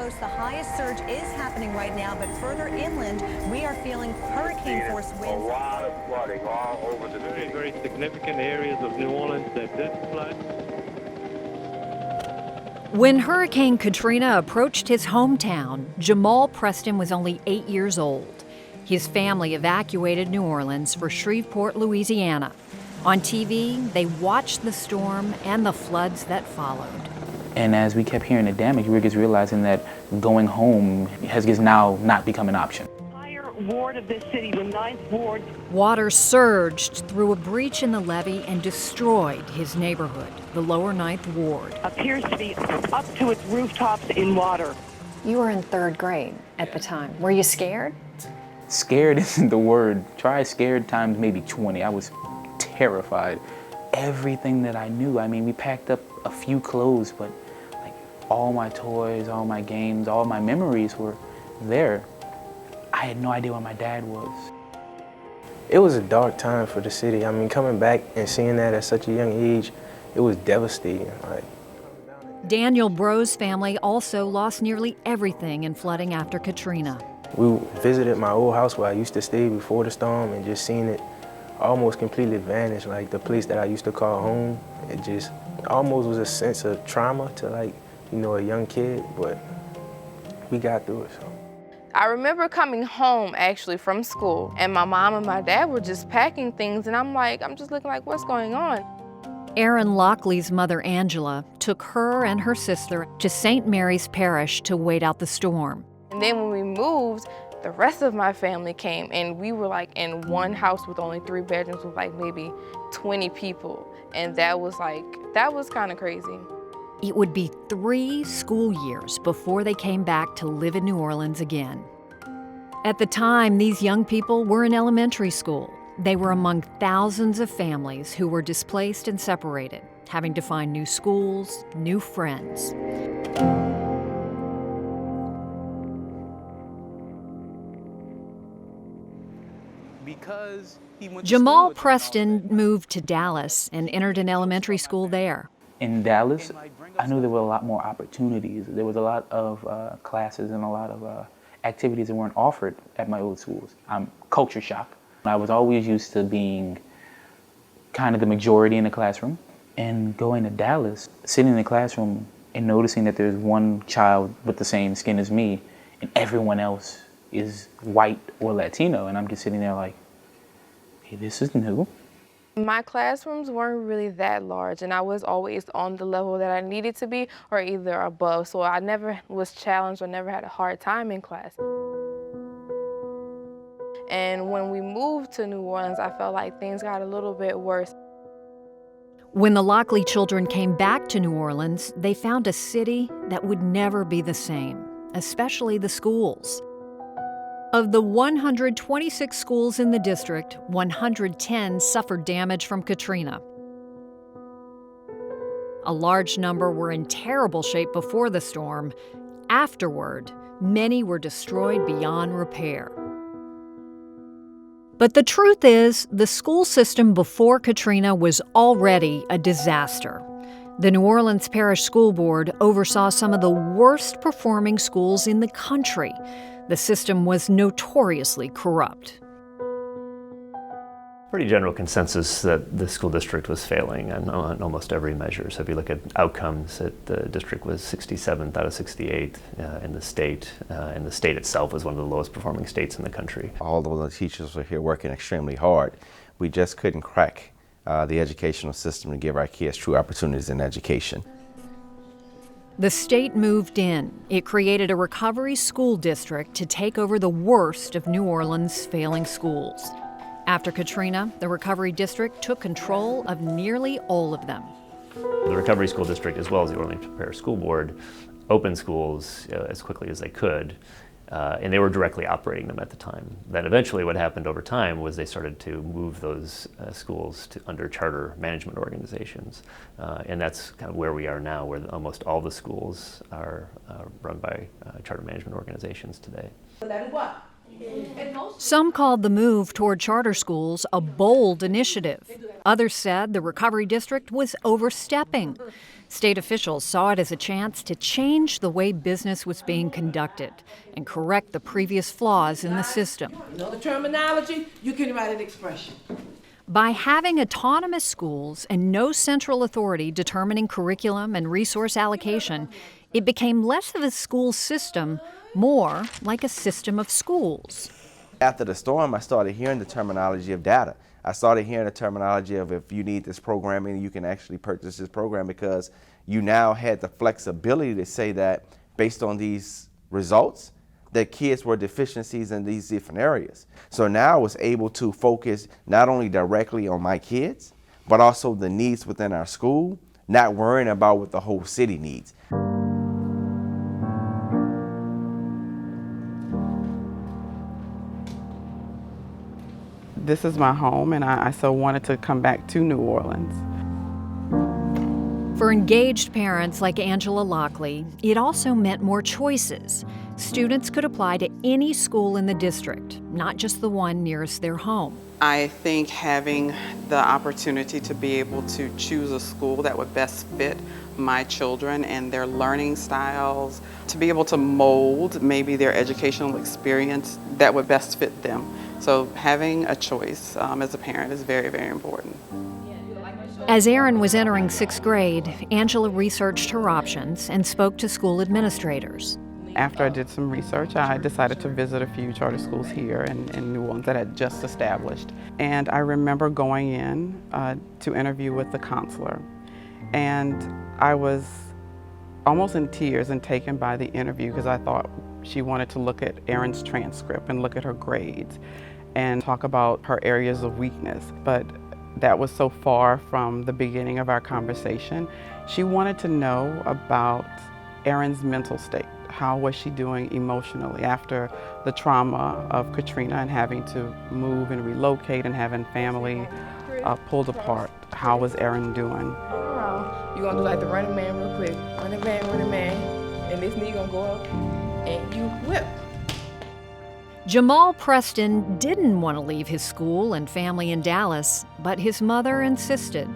coast, the highest surge is happening right now, but further inland, we are feeling hurricane-force winds. A lot of flooding all over the city. Very significant areas of New Orleans that did flood. When Hurricane Katrina approached his hometown, Jamal Preston was only 8 years old. His family evacuated New Orleans for Shreveport, Louisiana. On TV, they watched the storm and the floods that followed. And as we kept hearing the damage, we were just realizing that going home has just now not become an option. Ward of this city, the 9th Ward. Water surged through a breach in the levee and destroyed his neighborhood, the lower 9th Ward. Appears to be up to its rooftops in water. You were in 3rd grade at the time. Were you scared? Scared isn't the word. Try scared times maybe 20. I was terrified. Everything that I knew, I mean, we packed up a few clothes, but like all my toys, all my games, all my memories were there. I had no idea where my dad was. It was a dark time for the city. I mean, coming back and seeing that at such a young age, it was devastating. Daniel Bro's family also lost nearly everything in flooding after Katrina. We visited my old house where I used to stay before the storm and just seeing it almost completely vanish. Like the place that I used to call home, it just almost was a sense of trauma to a young kid, but we got through it. So. I remember coming home actually from school, and my mom and my dad were just packing things, and I'm just looking like, what's going on? Aaron Lockley's mother, Angela, took her and her sister to St. Mary's Parish to wait out the storm. And then when we moved, the rest of my family came, and we were like in one house with only 3 bedrooms with like maybe 20 people. And that was kind of crazy. It would be 3 school years before they came back to live in New Orleans again. At the time, these young people were in elementary school. They were among thousands of families who were displaced and separated, having to find new schools, new friends. Jamal Preston moved to Dallas and entered an elementary school there. In Dallas, I knew there were a lot more opportunities. There was a lot of classes and a lot of activities that weren't offered at my old schools. I'm culture shock. I was always used to being kind of the majority in the classroom. And going to Dallas, sitting in the classroom and noticing that there's one child with the same skin as me and everyone else is white or Latino. And I'm just sitting there like, hey, this is new. My classrooms weren't really that large, and I was always on the level that I needed to be or either above, so I never was challenged or never had a hard time in class. And when we moved to New Orleans, I felt like things got a little bit worse. When the Lockley children came back to New Orleans, they found a city that would never be the same, especially the schools. Of the 126 schools in the district, 110 suffered damage from Katrina. A large number were in terrible shape before the storm. Afterward, many were destroyed beyond repair. But the truth is, the school system before Katrina was already a disaster. The New Orleans Parish School Board oversaw some of the worst performing schools in the country. The system was notoriously corrupt. Pretty general consensus that the school district was failing on almost every measure. So if you look at outcomes, the district was 67th out of 68 in the state, and the state itself was one of the lowest performing states in the country. Although the teachers were here working extremely hard, we just couldn't crack the educational system to give our kids true opportunities in education. The state moved in. It created a recovery school district to take over the worst of New Orleans' failing schools. After Katrina, the recovery district took control of nearly all of them. The recovery school district, as well as the Orleans Parish School Board, opened schools as quickly as they could, and they were directly operating them at the time. Then eventually what happened over time was they started to move those schools under charter management organizations. And that's kind of where we are now, where almost all the schools are run by charter management organizations today. Some called the move toward charter schools a bold initiative. Others said the recovery district was overstepping. State officials saw it as a chance to change the way business was being conducted and correct the previous flaws in the system. You know the terminology, you can write an expression. By having autonomous schools and no central authority determining curriculum and resource allocation, it became less of a school system, more like a system of schools. After the storm, I started hearing the terminology of data. I started hearing the terminology of if you need this programming, you can actually purchase this program, because you now had the flexibility to say that based on these results, that kids were deficiencies in these different areas. So now I was able to focus not only directly on my kids, but also the needs within our school, not worrying about what the whole city needs. This is my home, and I so wanted to come back to New Orleans. For engaged parents like Angela Lockley, it also meant more choices. Students could apply to any school in the district, not just the one nearest their home. I think having the opportunity to be able to choose a school that would best fit my children and their learning styles, to be able to mold maybe their educational experience that would best fit them. So having a choice as a parent is very, very important. As Erin was entering 6th grade, Angela researched her options and spoke to school administrators. After I did some research, I decided to visit a few charter schools here in New Orleans that had just established. And I remember going in to interview with the counselor. And I was almost in tears and taken by the interview, because I thought she wanted to look at Erin's transcript and look at her grades and talk about her areas of weakness. But that was so far from the beginning of our conversation. She wanted to know about Erin's mental state. How was she doing emotionally after the trauma of Katrina and having to move and relocate and having family pulled apart? How was Erin doing? You're gonna do like the running man real quick. Running man. And this knee gonna go up and you whip. Jamal Preston didn't want to leave his school and family in Dallas, but his mother insisted.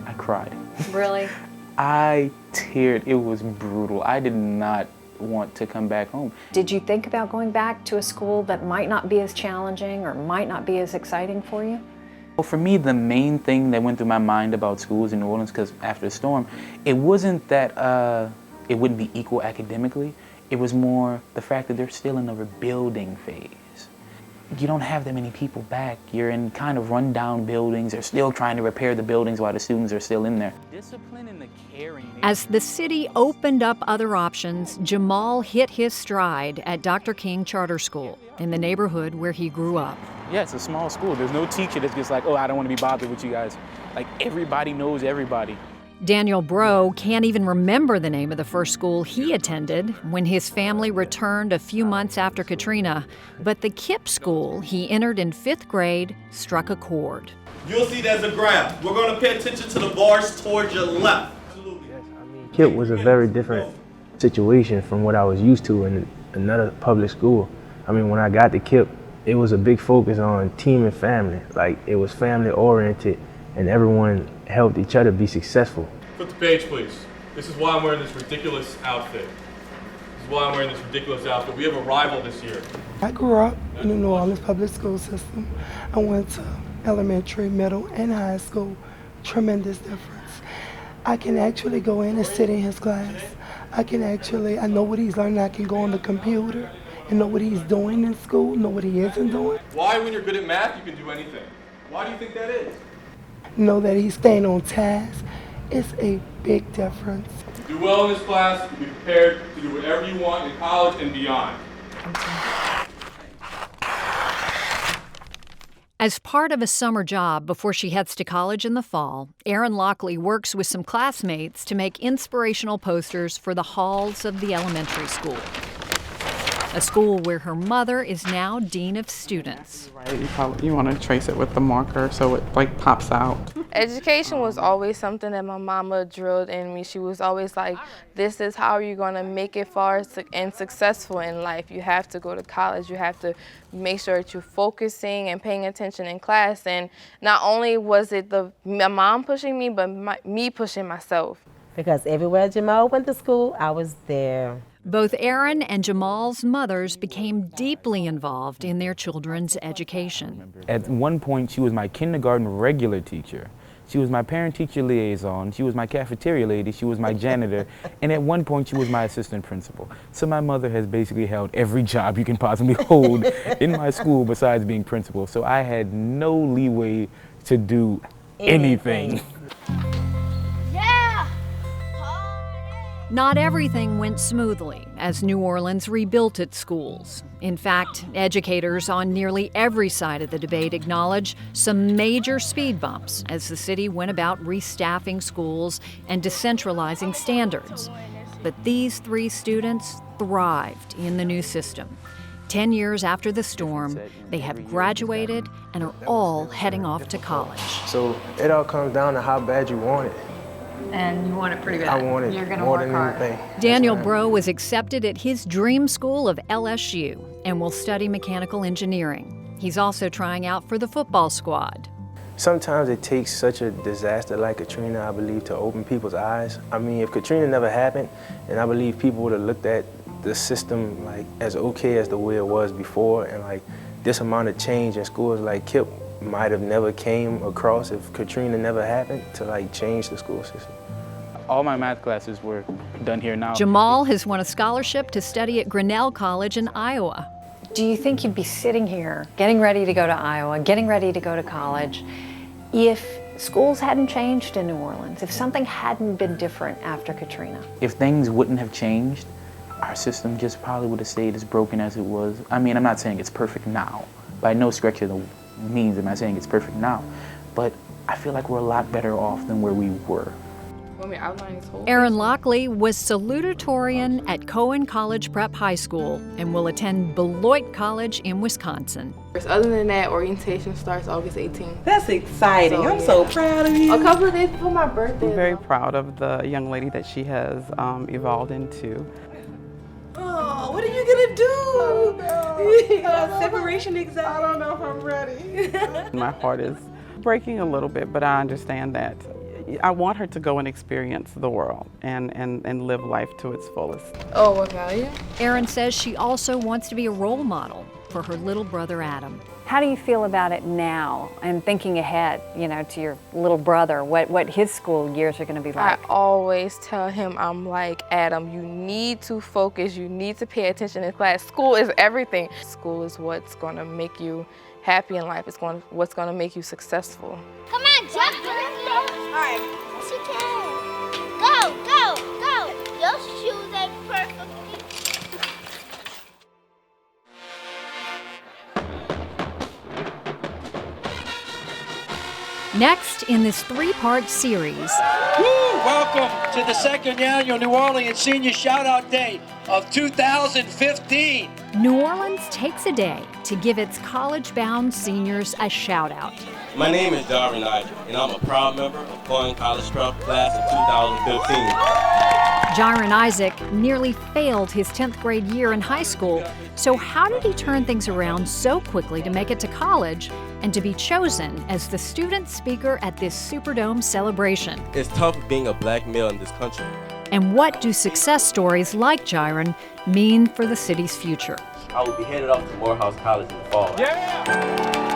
I cried. Really? I teared. It was brutal. I did not want to come back home. Did you think about going back to a school that might not be as challenging or might not be as exciting for you? Well, for me, the main thing that went through my mind about schools in New Orleans, because after the storm, it wasn't that it wouldn't be equal academically. It was more the fact that they're still in the rebuilding phase. You don't have that many people back. You're in kind of run-down buildings. They're still trying to repair the buildings while the students are still in there. Discipline and the caring. As the city opened up other options, Jamal hit his stride at Dr. King Charter School in the neighborhood where he grew up. Yeah, it's a small school. There's no teacher that's just like, oh, I don't want to be bothered with you guys. Like, everybody knows everybody. Daniel Bro can't even remember the name of the first school he attended when his family returned a few months after Katrina, but the KIPP school he entered in 5th grade struck a chord. You'll see there's a graph. We're going to pay attention to the bars towards your left. KIPP was a very different situation from what I was used to in another public school. I mean, when I got to KIPP, it was a big focus on team and family. Like, it was family oriented, and everyone helped each other be successful. Flip the page, please. This is why I'm wearing this ridiculous outfit. This is why I'm wearing this ridiculous outfit. We have a rival this year. I grew up in the New Orleans public school system. I went to elementary, middle, and high school. Tremendous difference. I can actually go in and sit in his class. I know what he's learning. I can go on the computer and know what he's doing in school, know what he isn't doing. Why, when you're good at math, you can do anything? Why do you think that is? Know that he's staying on task. It's a big difference. Do well in this class, be prepared to do whatever you want in college and beyond. As part of a summer job before she heads to college in the fall, Erin Lockley works with some classmates to make inspirational posters for the halls of the elementary school. A school where her mother is now dean of students. You want to trace it with the marker so it like pops out. Education was always something that my mama drilled in me. She was always like, this is how you're going to make it far and successful in life. You have to go to college. You have to make sure that you're focusing and paying attention in class. And not only was it my mom pushing me, but me pushing myself. because everywhere Jamal went to school, I was there. Both Aaron and Jamal's mothers became deeply involved in their children's education. At one point, she was my kindergarten regular teacher. She was my parent-teacher liaison. She was my cafeteria lady. She was my janitor. And at one point, she was my assistant principal. So my mother has basically held every job you can possibly hold in my school besides being principal. So I had no leeway to do anything. Not everything went smoothly as New Orleans rebuilt its schools. In fact, educators on nearly every side of the debate acknowledge some major speed bumps as the city went about restaffing schools and decentralizing standards. But these 3 students thrived in the new system. 10 years after the storm, they have graduated and are all heading off to college. So it all comes down to how bad you want it. And you want it pretty bad. I want it. You're gonna more work than hard. anything. Daniel Bro was accepted at his dream school of LSU and will study mechanical engineering. He's also trying out for the football squad. Sometimes it takes such a disaster like Katrina, I believe, to open people's eyes. I mean, if Katrina never happened, then I believe people would have looked at the system like as okay as the way it was before, and like this amount of change in schools like KIPP might have never came across if Katrina never happened to like change the school system. All my math classes were done here now. Jamal has won a scholarship to study at Grinnell College in Iowa. Do you think you'd be sitting here, getting ready to go to Iowa, getting ready to go to college, if schools hadn't changed in New Orleans, if something hadn't been different after Katrina? If things wouldn't have changed, our system just probably would have stayed as broken as it was. I mean, I'm not saying it's perfect now. By no stretch of the means am I saying it's perfect now. But I feel like we're a lot better off than where we were. Aaron Lockley was salutatorian at Cohen College Prep High School and will attend Beloit College in Wisconsin. Other than that, orientation starts August 18th. That's exciting. I'm so proud of you. A couple of days before my birthday. I'm very proud of the young lady that she has evolved into. Oh, what are you gonna do? Separation exam. I don't know if I'm ready. My heart is breaking a little bit, but I understand that. I want her to go and experience the world and live life to its fullest. Oh, what value? Erin says she also wants to be a role model for her little brother Adam. How do you feel about it now and thinking ahead, you know, to your little brother, what his school years are going to be like? I always tell him, I'm like, Adam, you need to focus, you need to pay attention in class. School is everything. School is what's going to make you happy in life. It's what's going to make you successful. Come on, jump. All right. Yes, you can. Go, go, go. Your shoes ain't perfectly. Next in this 3-part series. Woo! Welcome to the second annual New Orleans Senior Shout-Out Day of 2015. New Orleans takes a day to give its college-bound seniors a shout-out. My name is Darwin Isaac, and I'm a proud member of Cohen College Prep class of 2015. Jaron Isaac nearly failed his 10th grade year in high school, so how did he turn things around so quickly to make it to college and to be chosen as the student speaker at this Superdome celebration? It's tough being a black male in this country. And what do success stories like Jaron mean for the city's future? I will be headed off to Morehouse College in the fall. Yeah!